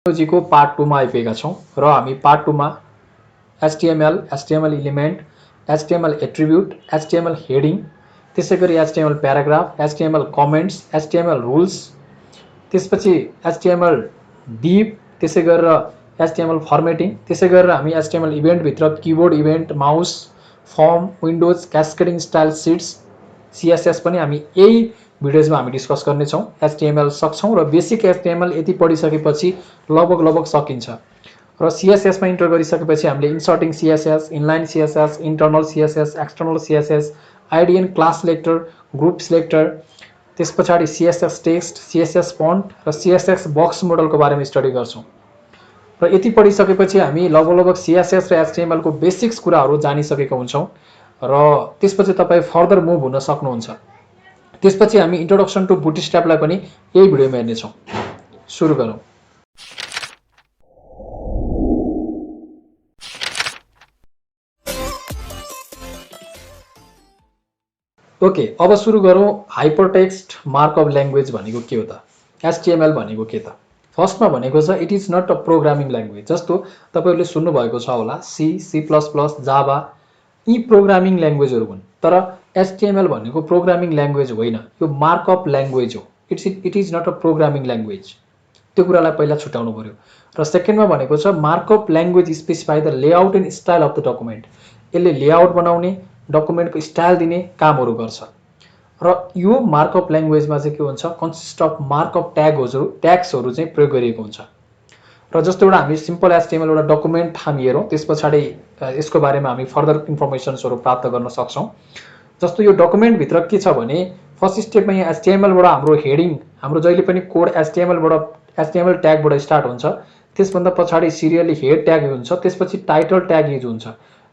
टेक्नोलोजीको पार्ट 2 मा आइपुगेका छौँ र हामी पार्ट 2 मा HTML, HTML element, HTML attribute, HTML heading, त्यसैगरी HTML paragraph, HTML comments, HTML rules, त्यसपछि HTML div, त्यसै गरेर HTML formatting, त्यसै गरेर हामी HTML इभेन्ट भित्र keyboard event, mouse, form, windows, cascading style sheets, CSS पनि हामी यही भिडियोजमा हामी डिस्कस गर्नेछौँ। HTML सक्छौँ र बेसिक HTML यति पढिसकेपछि लगभग सकिन्छ र CSS मा इन्टर गरिसकेपछि हामीले इन्सर्टिङ CSS, inline CSS, internal CSS, external CSS, IDN class selector, group selector, त्यस पछाडि CSS टेक्स्ट, CSS फन्ट र CSS बक्स मोडलको बारेमा स्टडी गर्छौँ र यति पढिसकेपछि हामी लगभग CSS र HTML को बेसिक्स कुराहरू जानिसकेका हुन्छौँ र त्यसपछि तपाईँ फर्दर मुभ हुन सक्नुहुन्छ। त्यसपछि हामी इन्ट्रोडक्सन टु बुटस्ट्र्यापलाई पनि यही भिडियोमा हेर्नेछौँ। सुरु गरौँ। ओके, अब सुरु गरौँ। हाइपरटेक्स्ट मार्कअप ल्याङ्ग्वेज भनेको के हो त? HTML भनेको के त? फर्स्टमा भनेको छ it is not a programming language. जस्तो तपाईहरुले सुन्नुभएको छ होला C++, जावा, यी प्रोग्रामिङ ल्याङ्ग्वेजहरू हुन्। तर HTML भनेको प्रोग्रामिङ ल्याङ्ग्वेज होइन, यो मार्कअप ल्याङ्ग्वेज हो। It is not a programming language. त्यो कुरालाई पहिला छुटाउनु पर्यो। र सेकेन्डमा भनेको छ markup language specify the layout and style of the document. यसले लेआउट बनाउने, डकुमेन्टको स्टाइल दिने कामहरू गर्छ। र यो मार्कअप ल्याङ्ग्वेजमा चाहिँ के हुन्छ, कन्सिस्ट अफ मार्कअप ट्याग्सहरू चाहिँ प्रयोग गरिएको हुन्छ। र जस्तो एउटा हामी सिम्पल HTML एउटा डकुमेन्ट हामी हेरौँ, त्यस पछाडि यसको बारेमा हामी फर्दर इन्फर्मेसन्सहरू प्राप्त गर्न सक्छौँ। जस्तो यो डकुमेन्टभित्र के छ भने फर्स्ट स्टेपमा यहाँ HTML बाट हाम्रो हेडिङ, हाम्रो जहिले पनि कोड HTML ट्यागबाट स्टार्ट हुन्छ। त्यसभन्दा पछाडि सिरियली हेड ट्याग हुन्छ, त्यसपछि टाइटल ट्याग युज हुन्छ।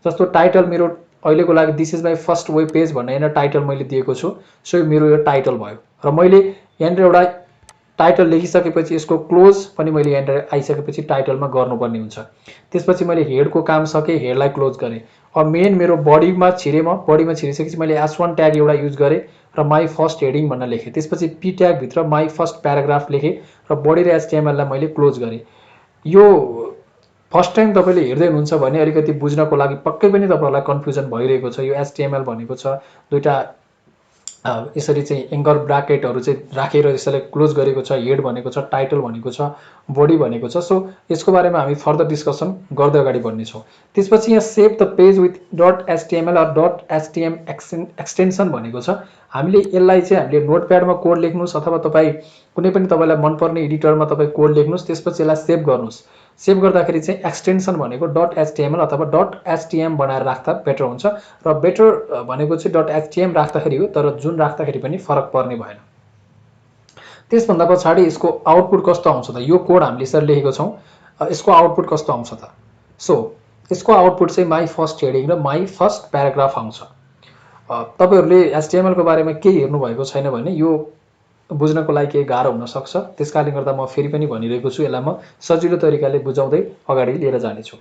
जस्तो टाइटल मेरो अहिलेको लागि this is my first web page भन्ने यहाँ टाइटल मैले दिएको छु, सो मेरो यो टाइटल भयो। र मैले यहाँनिर एउटा टाइटल लेखिसकेपछि यसको क्लोज पनि मैले यहाँनिर आइसकेपछि टाइटलमा गर्नुपर्ने हुन्छ। त्यसपछि मैले हेडको काम सकेँ, हेडलाई क्लोज गरेँ। अब मेन मेरो बडीमा छिरेँ, म बडीमा छिरिसकेपछि मैले S1 ट्याग एउटा युज गरेँ र माई फर्स्ट हेडिङ भनेर लेखेँ। त्यसपछि P ट्यागभित्र माई फर्स्ट प्याराग्राफ लेखेँ र बडी र HTML लाई मैले क्लोज गरेँ। यो फर्स्ट टाइम तपाईँले हेर्दै हुनुहुन्छ भने अलिकति बुझ्नको लागि पक्कै पनि तपाईँहरूलाई कन्फ्युजन भइरहेको छ। यो HTML भनेको छ दुईटा यसरी चाहिँ एङ्गल ब्राकेटहरू चाहिँ राखेर यसलाई क्लोज गरेको छ। हेड भनेको छ, टाइटल भनेको छ, बडी भनेको छ। सो यसको बारेमा हामी फर्दर डिस्कसन गर्दै अगाडि बढ्नेछौँ। त्यसपछि यहाँ save the page with .html or .htm extension भनेको छ। हामीले यसलाई चाहिँ हामीले नोटप्याडमा कोड लेख्नुहोस् अथवा तपाईँ कुनै पनि तपाईँलाई मनपर्ने एडिटरमा तपाईँ कोड लेख्नुहोस्, त्यसपछि यसलाई सेभ गर्नुहोस्। सेभ गर्दाखेरि चाहिँ एक्सटेन्सन भनेको .html अथवा .htm बनाएर राख्दा बेटर हुन्छ। र बेटर भनेको चाहिँ .htm राख्दाखेरि हो, तर जुन राख्दाखेरि पनि फरक पर्ने भएन। त्यसभन्दा पछाडि यसको आउटपुट कस्तो आउँछ त? यो कोड हामीले यसरी लेखेको छौँ, यसको आउटपुट कस्तो आउँछ त? सो यसको आउटपुट चाहिँ माई फर्स्ट हेडिङ र माई फर्स्ट प्याराग्राफ आउँछ। तपाईहरुले HTML को बारेमा केही हेर्नु भएको छैन भने यो बुझ्नको लागि केही गाह्रो हुन सक्छ। त्यसकारणले गर्दा म फेरि पनि भनिरहेको छु, यसलाई म सजिलो तरिकाले बुझाउँदै अगाडि लिएर जानेछु।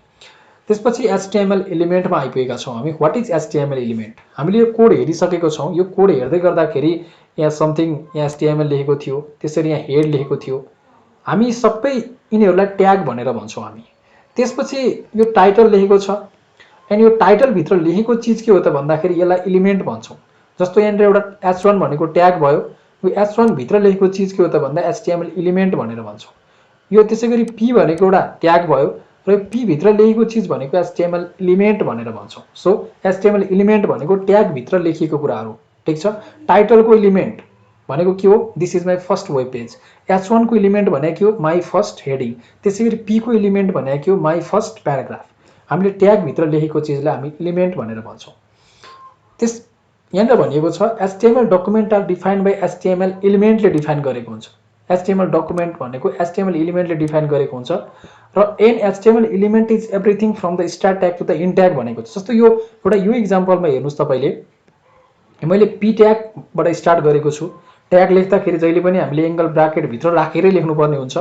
त्यसपछि HTML एलिमेन्टमा आइपुगेका छौँ हामी। What is HTML element? हामीले यो कोड हेरिसकेको छौँ। यो कोड हेर्दै गर्दाखेरि यहाँ समथिङ यहाँ HTML लेखेको थियो, त्यसरी यहाँ हेड लेखेको थियो। हामी सबै यिनीहरूलाई ट्याग भनेर भन्छौँ हामी। त्यसपछि यो टाइटल लेखेको छ, अनि यो टाइटल भित्र लेखेको चीज के हो त भन्दाखेरि यसलाई एलिमेन्ट भन्छौँ। जस्तो यहाँनिर एउटा H1 भनेको ट्याग भयो। यो H1 भित्र लेखेको चीज के हो त भन्दा HTML एलिमेन्ट भनेर भन्छौँ। यो त्यसैगरी P भनेको एउटा ट्याग भयो र P भित्र लेखेको चीज भनेको HTML एलिमेन्ट भनेर भन्छौँ। सो HTML एलिमेन्ट भनेको ट्याग भित्र लेखिएको कुराहरू, ठीक छ। टाइटलको एलिमेन्ट भनेको के हो? This is my first web page. H1 को एलिमेन्ट भनेको के हो? My first heading. त्यसैगरी P को एलिमेन्ट भनेको के हो? My first paragraph. हामीले ट्याग भित्र लेखेको चीजलाई हामी एलिमेन्ट भनेर भन्छौँ। त्यस यहाँनिर भनिएको छ HTML document are defined by HTML एलिमेन्टले डिफाइन गरेको हुन्छ। HTML डकुमेन्ट भनेको HTML एलिमेन्टले डिफाइन गरेको हुन्छ र an HTML element is everything from the start tag to the end tag भनेको छ। जस्तो यो एउटा यो इक्जाम्पलमा हेर्नुहोस् तपाईँले, मैले P ट्यागबाट स्टार्ट गरेको छु। ट्याग लेख्दाखेरि जहिले पनि हामीले एङ्गल ब्राकेटभित्र राखेरै लेख्नुपर्ने हुन्छ,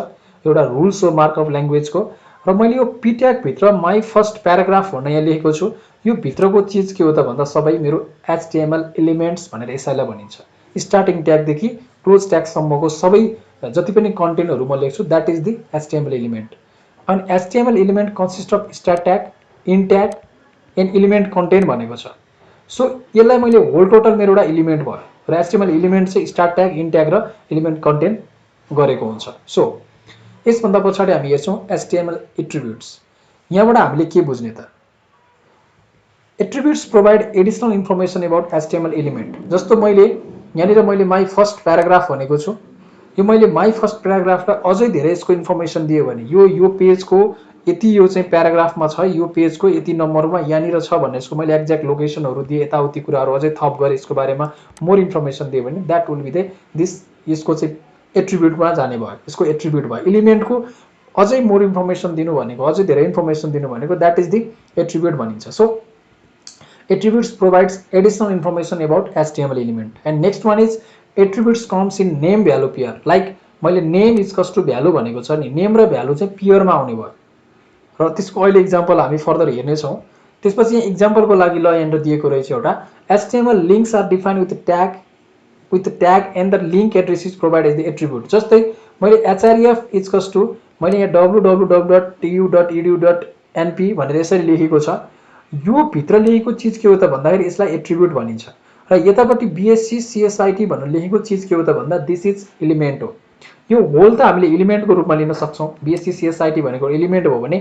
एउटा रुल्स हो मार्कअप ल्याङ्ग्वेजको। र मैले यो P ट्यागभित्र माई फर्स्ट प्याराग्राफ भनेर यहाँ लेखेको छु। यो भित्रको चीज के हो त भन्दा सबै मेरो HTML एलिमेन्ट्स भनेर यसैलाई भनिन्छ। स्टार्टिङ ट्यागदेखि क्लोज ट्यागसम्मको सबै जति पनि कन्टेन्टहरु म लेख्छु that is the HTML element. अनि HTML element consist of start tag, end tag and element content भनेको छ। सो यसलाई मैले होल टोटल मेरो एउटा एलिमेन्ट भयो र एचटीएमएल एलिमेन्ट चाहिँ स्टार ट्याग, इन ट्याग र एलिमेन्ट कन्टेन्ट गरेको हुन्छ। सो यसभन्दा पछाडि हामी हेर्छौं एचटीएमएल एट्रिब्युट्स। यहाँबाट हामीले के बुझ्ने त? Attributes provide additional information about HTML element. जस्तो मैले यहाँनिर मैले माई फर्स्ट प्याराग्राफ भनेको छु, यो मैले माई फर्स्ट प्याराग्राफलाई अझै धेरै यसको इन्फर्मेसन दियो भने यो पेजको यति यो चाहिँ प्याराग्राफमा छ, यो पेजको यति नम्बरमा यहाँनिर छ भन्ने यसको मैले एक्ज्याक्ट लोकेसनहरु दिए, यताउति कुराहरु अझै थप गरे, यसको बारेमा मोर इन्फर्मेसन दिए भने that will be the this यसको चाहिँ एट्रिब्युटमा जाने भयो, यसको एट्रिब्युट भयो। एलिमेन्टको अझै मोर इन्फर्मेसन दिनु भनेको, अझै धेरै इन्फर्मेसन दिनु भनेको दैट इज द एट्रिब्युट भनिन्छ। So attributes provides additional information about HTML element. And next one is attributes comes in name value pair. Like मैले name is equals to value भनेको छ नि, name र value चाहिँ pair मा आउने भयो र त्यसको अहिले एक्जाम्पल हामी फर्दर हेर्ने छौं। त्यसपछि यहाँ एक्जाम्पलको लागि ल यहाँनिर दिएको रहेछ एउटा HTML links are defined with tag and the link address is provided as the attribute. जस्तै मैले href is equals to मैले यहाँ www.tu.edu.np भनेर यसरी लेखेको छ, यो भित्र लेखेको चीज के हो त भन्दाखेरि यसलाई एट्रिब्युट भनिन्छ र यतापट्टि बीएससी सीएसआईटी भनेर लेखेको चीज के हो त भन्दा दिस इज एलिमेन्ट हो। यो होल त हामीले एलिमेन्टको रूपमा लिन सक्छौं। बीएससी सीएसआईटी भनेको एलिमेन्ट हो भने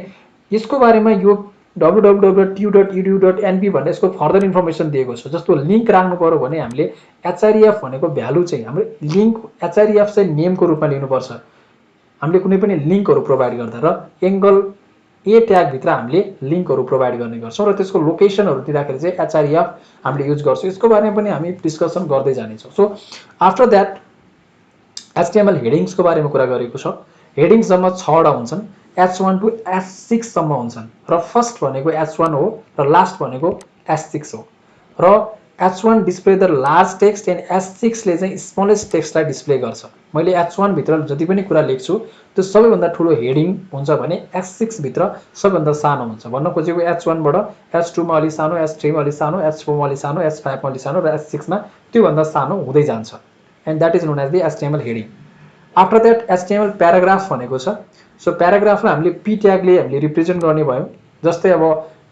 यसको बारेमा यो www.tu.edu.np भन्ने यसको फर्दर इन्फर्मेसन दिएको छ। जस्तो लिंक राख्नु पर्यो भने हामीले href भनेको भ्यालु चाहिँ हाम्रो लिंक href चाहिँ नेमको रूपमा लिनु पर्छ हामीले कुनै पनि लिंकहरु प्रोवाइड गर्दा, र एंगल ए ट्याग भित्र हामीले लिंकहरु प्रोवाइड गर्ने गर्छौं र त्यसको लोकेसनहरु दिँदाखेरि चाहिँ href हामीले युज गर्छौं। यसको बारेमा पनि हामी डिस्कसन गर्दै जानेछौं। So after that HTML headings को बारेमा कुरा गरेको छ। हेडिङ्स जम्मा 6 वटा हुन्छन्, H1 टु H6 सम्म हुन्छन् र फर्स्ट भनेको H1 हो र लास्ट भनेको H6 हो र H1 display the large text and H6 ले चाहिँ स्मलेस्ट टेक्स्टलाई डिस्प्ले गर्छ। मैले H1 भित्र जति पनि कुरा लेख्छु त्यो सबैभन्दा ठूलो हेडिङ हुन्छ भने H6 भित्र सबैभन्दा सानो हुन्छ। भन्न खोजेको H1 बाट H2 मा अलि सानो, H3 मा अलि सानो, H4 मा अलि सानो, H5 मा अलि सानो र H6 मा त्यो भन्दा सानो हुँदै जान्छ। And that is known as the HTML heading. After that HTML paragraph भनेको छ। सो प्याराग्राफलाई हामीले p ट्यागले हामीले रिप्रेजेन्ट गर्ने भयो। जस्तै अब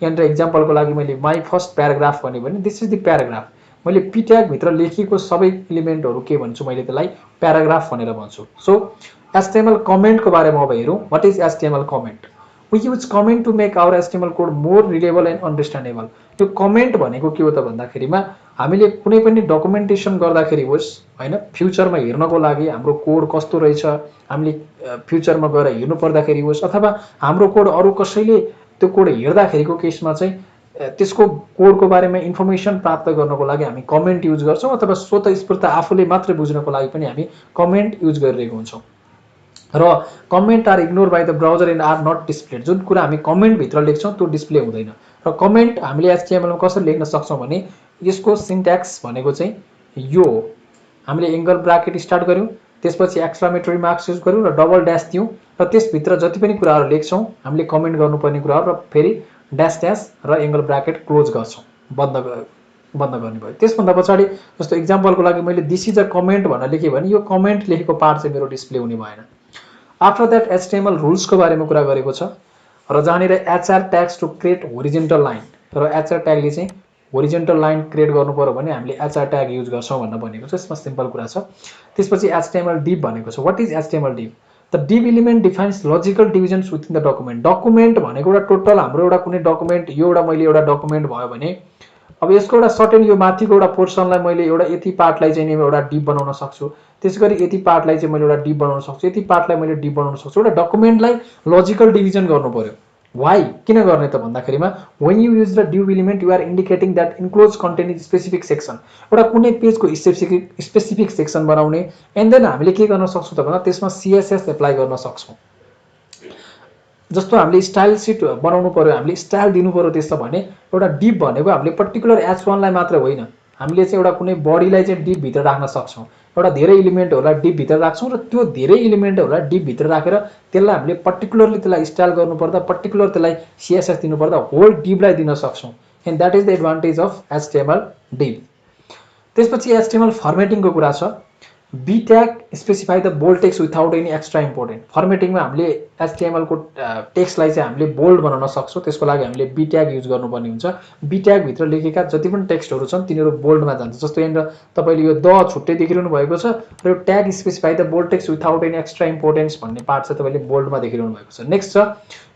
यहाँनिर एक्जाम्पलको लागि मैले माई फर्स्ट प्याराग्राफ भन्यो भने दिस इज द प्याराग्राफ। मैले p ट्याग भित्र लेखेको सबै एलिमेन्टहरु के भन्छु, मैले त्यसलाई प्याराग्राफ भनेर भन्छु। सो HTML कमेन्ट को बारेमा अब हेरौं। What is HTML comment? We use comment to make our HTML code more readable and understandable. यो कमेन्ट भनेको के हो त भन्दाखेरिमा हामीले कुनै पनि डकुमेन्टेसन गर्दाखेरि होस् हैन, फ्युचरमा हेर्नको लागि हाम्रो कोड कस्तो रहेछ हामीले फ्युचरमा गएर हेर्नु पर्दाखेरि होस्, अथवा हाम्रो कोड अरु कसैले त्यो कोड हेर्दाखेरिको केसमा चाहिँ त्यसको कोडको बारेमा इन्फर्मेसन प्राप्त गर्नको लागि हामी कमेन्ट युज गर्छौं, अथवा स्वतस्फूर्त आफूले मात्र बुझ्नको लागि पनि हामी कमेन्ट युज गरिरहेको हुन्छौं। र comment are ignore by the browser and are not displayed. जुन कुरा हामी कमेन्ट भित्र लेख्छौं त्यो डिस्प्ले हुँदैन। र कमेन्ट हामीले HTML मा कसरी लेख्न सक्छौं भने यसको सिन्ट्याक्स भनेको चाहिँ यो हो। हामीले एंगल ब्राकेट स्टार्ट गर्यौं, त्यसपछि एक्सक्लेमेटरी मार्क्स युज गर्यौं र डबल ड्याश दियौं र त्यस भित्र जति पनि कुराहरु लेख्छौं हामीले कमेन्ट गर्नुपर्ने कुराहरु र फेरि ड्याश ड्याश र एंगल ब्राकेट क्लोज गर्छौं, बन्द गर्ने भयो। त्यसभन्दा पछाडी जस्तो एक्जाम्पलको लागि मैले दिस इज अ कमेन्ट भनेर लेखे भने यो कमेन्ट लेखेको पार्ट चाहिँ मेरो डिस्प्ले हुने भएन। आफ्टर दैट HTML रुल्स को बारेमा कुरा गरेको छ र जहाँनिर HR tags to create होरिजोन्टल line र HR ट्यागले चाहिँ होरिजोन्टल लाइन क्रिएट गर्नु पर्यो भने हामीले HR ट्याग युज गर्छौं भन्न भनेको छ। यसमा सिम्पल कुरा छ। त्यसपछि HTML div भनेको छ। What is HTML div? The div element defines logical divisions within the document. Document भनेको एउटा टोटल हाम्रो एउटा कुनै डकुमेन्ट यो एउटा मैले एउटा डकुमेन्ट भयो भने अब यसको एउटा सर्टेन यो माथिको एउटा पोर्सनलाई मैले एउटा यति पार्टलाई चाहिँ एउटा डिप बनाउन सक्छु, त्यसैगरी यति पार्टलाई चाहिँ मैले एउटा डिप बनाउन सक्छु, यति पार्टलाई मैले डिप बनाउन सक्छु। एउटा डकुमेन्टलाई लजिकल डिभिजन गर्नु पर्यो। व्हाई किन गर्ने त भन्दाखेरिमा when you use the div element you are indicating that enclosed content is specific section. एउटा कुनै पेजको स्पेसिफिक सेक्सन बनाउने एन्ड देन हामीले के गर्न सक्छौं त भन्दा त्यसमा CSS एप्लाई गर्न सक्छौं। जस्तो हामीले स्टाइल सिट बनाउनु पर्यो, हामीले स्टाइल दिनु पर्यो त्यसमा भने एउटा डिप भनेको हामीले पर्टिकुलर H1 लाई मात्र होइन, हामीले चाहिँ एउटा कुनै बडीलाई चाहिँ डिप भित्र राख्न सक्छौं। एउटा धेरै एलिमेन्टहरुलाई डिप भित्र राख्छौं र त्यो धेरै एलिमेन्टहरुलाई डिप भित्र राखेर त्यसलाई हामीले पर्टिकुलरली त्यसलाई स्टाइल गर्नु पर्दा पर्टिकुलर त्यसलाई CSS दिनु पर्दा होल डिपलाई दिन सक्छौं। And that is the advantage of HTML div। त्यसपछि HTML फर्मेटिङ को कुरा छ। B tag specify the bold text without any extra important. फर्मेटिङमा हामीले एचटिएमएलको टेक्स्टलाई चाहिँ हामीले बोल्ड बनाउन सक्छौँ, त्यसको लागि हामीले बी ट्याग युज गर्नुपर्ने हुन्छ। बी ट्यागभित्र लेखेका जति पनि टेक्स्टहरू छन् तिनीहरू बोल्डमा जान्छ। जस्तो यहाँनिर तपाईँले यो द छुट्टै देखिरहनु भएको छ र यो tag specify the bold text without any extra importance भन्ने पार्ट चाहिँ तपाईँले बोल्डमा देखिरहनु भएको छ। नेक्स्ट छ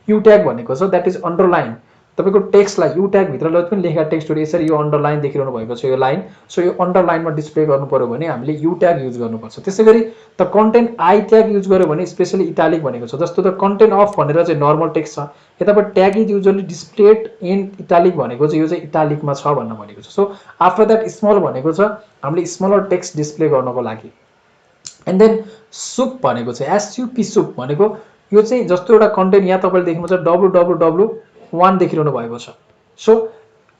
यु ट्याग भनेको छ द्याट इज अन्डरलाइन। तपाईँको टेक्स्टलाई यु ट्यागभित्र जति पनि लेखेका टेक्स्टहरू यसरी यो अन्डरलाइन देखिरहनु भएको छ यो लाइन, सो यो अन्डरलाइनमा डिस्प्ले गर्नु पर्यो भने हामीले यु ट्याग युज गर्नुपर्छ। त्यसै गरी the content I tag use गर्यो भने स्पेसली इटालिक भनेको छ। जस्तो द कन्टेन्ट अफ भनेर चाहिँ नर्मल टेक्स्ट छ, यताबाट tag is usually displayed in italic भनेको चाहिँ यो चाहिँ इटालिकमा छ भन्न भनेको छ। सो आफ्टर द्याट स्मल भनेको छ हामीले स्मलर टेक्स्ट डिस्प्ले गर्नको लागि। एन्ड देन सुप भनेको चाहिँ एसयुपी सुप भनेको यो चाहिँ जस्तो एउटा कन्टेन्ट यहाँ तपाईँले देख्नुहुन्छ www1 देखिरहनु भएको छ। सो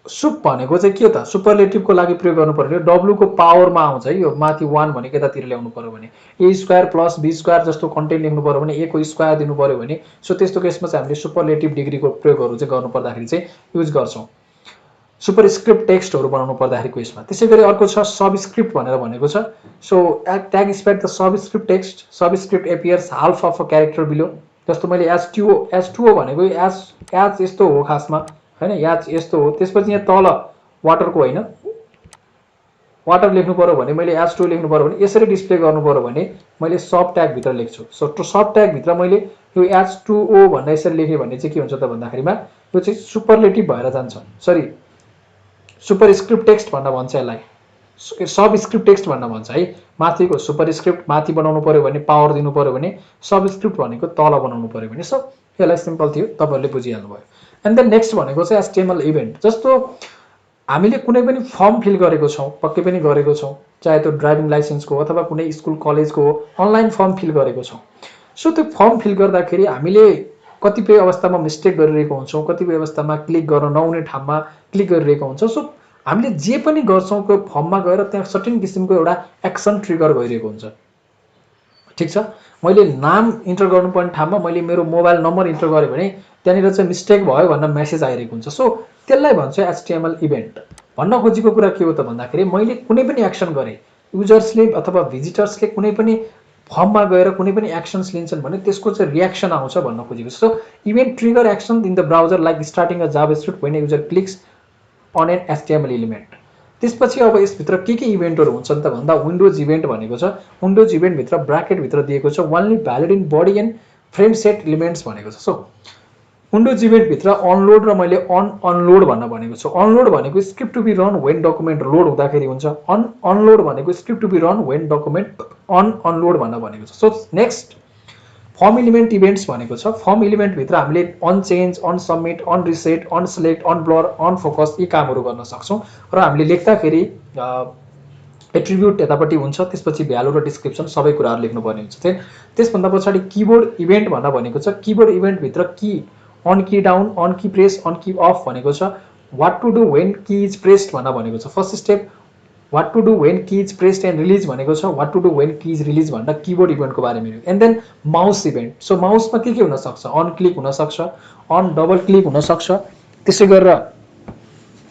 सुप भनेको चाहिँ के हो त, सुपरलेटिभको लागि प्रयोग गर्नु पर्यो। डब्लु को पावरमा आउँछ है, यो माथि 1 भनेको यतातिर ल्याउनु पर्यो भने ए स्क्वायर प्लस बी स्क्वायर जस्तो कन्टेन्ट लेख्नु पर्यो भने ए को स्क्वायर दिनु पर्यो भने, सो त्यस्तो केसमा चाहिँ हामीले सुपरलेटिभ डिग्रीको प्रयोगहरू चाहिँ गर्नु पर्दाखेरि चाहिँ युज गर्छौँ सुपरस्क्रिप्ट टेक्स्टहरू बनाउनु पर्दाखेरिको यसमा। त्यसै गरी अर्को छ सबस्क्रिप्ट भनेर भनेको छ। So tag sped the subscript text, subscript appears half of a character below. जस्तो मैले एच2ओ भनेको एच यस्तो हो खासमा हैन, एच यस्तो हो, त्यसपछि यहाँ तल वाटरको होइन वाटर लेख्नु पर्यो भने मैले एच2 लेख्नु पर्यो भने यसरी डिस्प्ले गर्नु पर्यो भने मैले सब ट्याग भित्र लेख्छु। सो सब ट्याग भित्र मैले यो एच2ओ भनेर यसरी लेखेँ भने चाहिँ के हुन्छ त भन्दाखेरिमा यो चाहिँ सुपरलेटिभ भएर जान्छ, सरी सुपरस्क्रिप्ट टेक्स्ट भन्न भन्छ यसलाई, सबस्क्रिप्ट टेक्स्ट भन्न भन्छ है। माथिको सुपरस्क्रिप्ट माथि बनाउनु पर्यो भने पावर दिनु पर्यो भने, सबस्क्रिप्ट भनेको तल बनाउनु पर्यो भने। सो यसलाई सिम्पल थियो, तपाईँहरूले बुझिहाल्नु भयो। एन्ड देन नेक्स्ट भनेको चाहिँ एचटिएमएल इभेन्ट। जस्तो हामीले कुनै पनि फर्म फिल गरेको छौँ, पक्कै पनि गरेको छौँ, चाहे त्यो ड्राइभिङ लाइसेन्सको अथवा कुनै स्कुल कलेजको अनलाइन फर्म फिल गरेको छौँ। सो त्यो फर्म फिल गर्दाखेरि हामीले कतिपय अवस्थामा मिस्टेक गरिरहेको हुन्छौँ, कतिपय अवस्थामा क्लिक गर्न नहुने ठाउँमा क्लिक गरिरहेको हुन्छ। सो हामीले जे पनि गर्छौँ त्यो फर्ममा गएर त्यहाँ सर्टेन किसिमको एउटा एक्सन ट्रिगर भइरहेको हुन्छ। ठिक छ, मैले नाम इन्टर गर्नुपर्ने ठाउँमा मैले मेरो मोबाइल नम्बर इन्टर गरेँ भने त्यहाँनिर चाहिँ मिस्टेक भयो भनेर मेसेज आइरहेको हुन्छ। सो त्यसलाई भन्छ एचटिएमएल इभेन्ट। भन्न खोजेको कुरा के हो त भन्दाखेरि मैले कुनै पनि एक्सन गरेँ, युजर्सले अथवा भिजिटर्सले कुनै पनि फर्ममा गएर कुनै पनि एक्सन्स लिन्छन् भने त्यसको चाहिँ रियाक्सन आउँछ भन्न खोजेको। So event trigger action in the browser like starting a JavaScript when user clicks on an HTML element. त्यसपछि अब यसभित्र के इभेन्टहरू हुन्छन् त भन्दा विन्डोज इभेन्ट भनेको छ। विन्डोज इभेन्टभित्र ब्राकेटभित्र दिएको छ only valid in body and frame set elements भनेको छ। सो विन्डोज इभेन्टभित्र अनलोड र मैले अनलोड भन्न भनेको छु। अनलोड भनेको script to be run when document load हुँदाखेरि हुन्छ, अनलोड भनेको script to be run when document unload भन्न भनेको छ। So next form element events भनेको छ। फर्म इलिमेन्टभित्र हामीले onchange, onsubmit, onreset, onselect, onblur, onfocus यी कामहरू गर्न सक्छौँ र हामीले लेख्दाखेरि एट्रिब्युट यतापट्टि हुन्छ, त्यसपछि भ्यालु र डिस्क्रिप्सन सबै कुराहरू लेख्नुपर्ने हुन्छ। त्यसभन्दा पछाडि किबोर्ड इभेन्ट भन्न भनेको छ। किबोर्ड इभेन्टभित्र key on key down, on key press, on key up भनेको छ। What to do when key is pressed भन्न भनेको छ। First step what to do when key is pressed and release भनेको छ। What to do when key is release भन्दा keyboard इभेन्टको बारेमा। And then mouse event. So माउसमा के हुनसक्छ, अन क्लिक हुनसक्छ, अन डबल क्लिक हुनसक्छ, त्यसै गरेर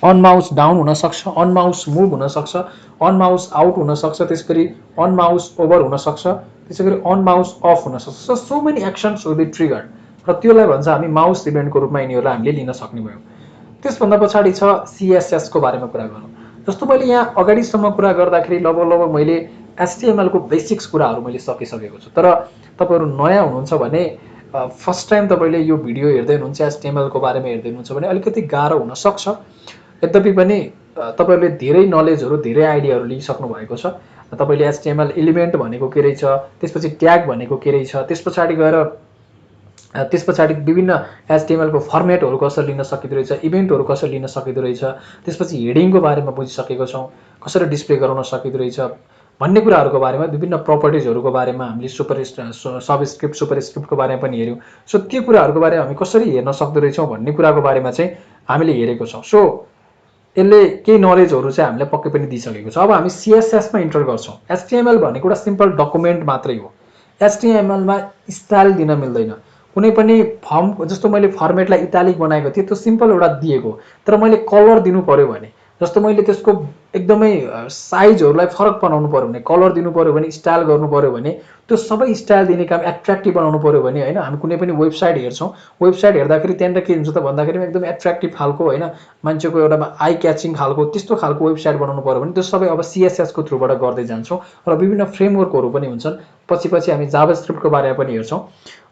अन माउस डाउन हुनसक्छ, अन माउस मुभ हुनसक्छ, अन माउस आउट हुनसक्छ, त्यसै गरी अन माउस ओभर हुनसक्छ, त्यसै गरी अन माउस अफ हुनसक्छ। So many actions will be triggered र त्यसलाई भन्छ हामी माउस इभेन्टको रूपमा यिनीहरूलाई हामीले लिन सक्ने भयो। त्यसभन्दा पछाडि छ सिएसएसको बारेमा कुरा गरौँ। जस्तो मैले यहाँ अगाडिसम्म कुरा गर्दाखेरि लगभग मैले एचटिएमएलको बेसिक्स कुराहरू मैले सकिसकेको छु। तर तपाईँहरू नयाँ हुनुहुन्छ भने फर्स्ट टाइम तपाईँले यो भिडियो हेर्दै हुनुहुन्छ, एचटिएमएलको बारेमा हेर्दै हुनुहुन्छ भने अलिकति गाह्रो हुनसक्छ। यद्यपि पनि तपाईँहरूले धेरै नलेजहरू, धेरै आइडियाहरू लिइसक्नु भएको छ। तपाईँले एचटिएमएल एलिमेन्ट भनेको के रहेछ, त्यसपछि ट्याग भनेको के रहेछ, त्यसपछाडि विभिन्न एचटिएमएलको फर्मेटहरू कसरी लिन सकिँदो रहेछ, इभेन्टहरू कसरी लिन सकिँदो रहेछ, त्यसपछि हेडिङको बारेमा बुझिसकेको छौँ, कसरी डिस्प्ले गराउन सकिँदो रहेछ भन्ने कुराहरूको बारेमा, विभिन्न प्रपर्टिजहरूको बारेमा हामीले सबस्क्रिप्ट सुपरस्क्रिप्टको बारेमा पनि हेऱ्यौँ। सो त्यो कुराहरूको बारेमा हामी कसरी हेर्न सक्दो रहेछौँ भन्ने कुराको बारेमा चाहिँ हामीले हेरेको छौँ। सो यसले केही नलेजहरू चाहिँ हामीलाई पक्कै पनि दिइसकेको छ। अब हामी सिएसएसमा इन्टर गर्छौँ। एचटिएमएल भनेको एउटा सिम्पल डकुमेन्ट मात्रै हो। एचटिएमएलमा स्टाइल दिन मिल्दैन। कुनै पनि फर्म जस्तो मैले फर्मेटलाई इटालिक बनाएको थिएँ, त्यो सिम्पल एउटा दिएको, तर मैले कलर दिनु पर्यो भने, जस्तो मैले त्यसको एकदमै साइजहरूलाई फरक बनाउनु पर्यो भने, कलर दिनु पर्यो भने, स्टाइल गर्नु पर्यो भने, त्यो सबै स्टाइल दिने काम, एट्र्याक्टिभ बनाउनु पर्यो भने होइन, हामी कुनै पनि वेबसाइट हेर्छौँ, वेबसाइट हेर्दाखेरि त्यहाँनिर के हुन्छ त भन्दाखेरि एकदम एट्र्याक्टिभ खालको होइन, मान्छेको एउटा आई क्याचिङ खालको त्यस्तो खालको वेबसाइट बनाउनु पर्यो भने त्यो सबै अब सिएसएसको थ्रुबाट गर्दै जान्छौँ। र विभिन्न फ्रेमवर्कहरू पनि हुन्छन्, पछि पछि हामी जाभास्क्रिप्टको बारेमा पनि हेर्छौँ।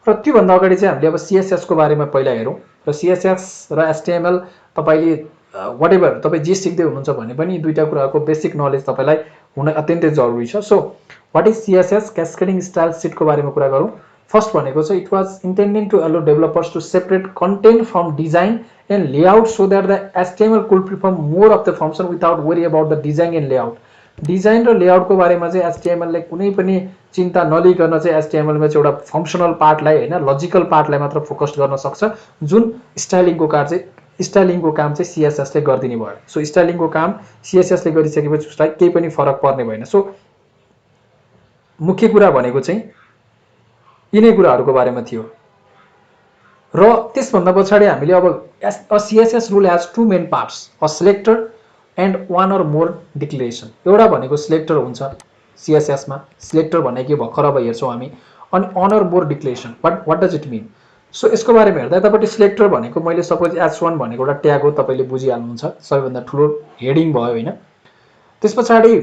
र त्योभन्दा अगाडि चाहिँ हामीले अब सिएसएसको बारेमा पहिला हेरौँ। र सिएसएस र एचटिएमएल तपाईँले वाट एभर तपाईँ जे सिक्दै हुनुहुन्छ भने पनि दुईवटा कुराको बेसिक नलेज तपाईँलाई हुन अत्यन्तै जरुरी छ। So what is CSS, cascading style सिटको बारेमा कुरा गरौँ। फर्स्ट भनेको चाहिँ it was intended to allow developers to separate content from design and layout so that the HTML could perform more of the function without worry about the design and layout. Design र लेआउटको बारेमा चाहिँ एचटिएमएलले कुनै पनि चिन्ता नलिकन चाहिँ एचटिएमएलमा चाहिँ एउटा फङ्सनल पार्टलाई होइन, लजिकल पार्टलाई मात्र फोकस गर्न सक्छ, जुन स्टाइलिङको काम चाहिँ सिएसएसले गरिदिने भयो। सो स्टाइलिङको काम सिएसएसले गरिसकेपछि उसलाई केही पनि फरक पर्ने भएन। सो मुख्य कुरा भनेको चाहिँ यिनै कुराहरूको बारेमा थियो। र त्यसभन्दा पछाडि हामीले अब CSS rule has two main parts, a selector and one or more declaration. एउटा भनेको सिलेक्टर हुन्छ सिएसएसमा, सिलेक्टर भनेको के भर्खर अब हेर्छौँ हामी, अनि one or more declaration what does it mean. So यसको बारेमा हेर्दा यतापट्टि सिलेक्टर भनेको मैले सपोज एच1 भनेको एउटा ट्याग हो, तपाईँले बुझिहाल्नुहुन्छ, सबैभन्दा ठुलो हेडिङ भयो होइन। त्यस पछाडि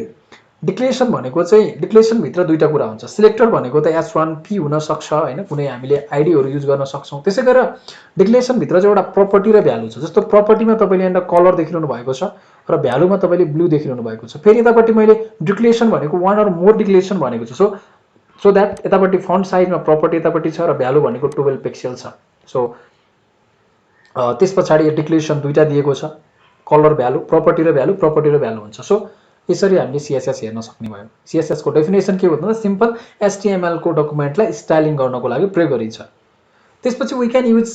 डिक्लेरेसन भनेको चाहिँ डिक्लेरेसनभित्र दुईवटा कुरा हुन्छ। सिलेक्टर भनेको त एच1 हुनसक्छ होइन, कुनै हामीले आइडीहरू युज गर्न सक्छौँ। त्यसै गरेर डिक्लेरेसनभित्र चाहिँ एउटा प्रपर्टी र भ्यालु छ। जस्तो प्रपर्टीमा तपाईँले यहाँनिर कलर देखिरहनु भएको छ र भ्यालुमा तपाईँले ब्लू देखिरहनु भएको छ। फेरि यतापट्टि मैले डिक्लेरेसन भनेको वान अर मोर डिक्लेरेसन भनेको छु। सो द्याट यतापट्टि फन्ट साइजमा प्रपर्टी यतापट्टि छ र भ्यालु भनेको 12 पिक्सल छ। सो त्यस पछाडि डिक्लेरेसन दुईवटा दिएको छ, कलर भ्यालु, प्रपर्टी र भ्यालु हुन्छ। सो यसरी हामीले सिएसएस हेर्न सक्ने भयो। सिएसएस को डेफिनेसन के भन्दा सिम्पल एचटिएमएल को डकुमेन्टलाई स्टाइलिङ गर्नको लागि प्रयोग गरिन्छ। त्यसपछि we can use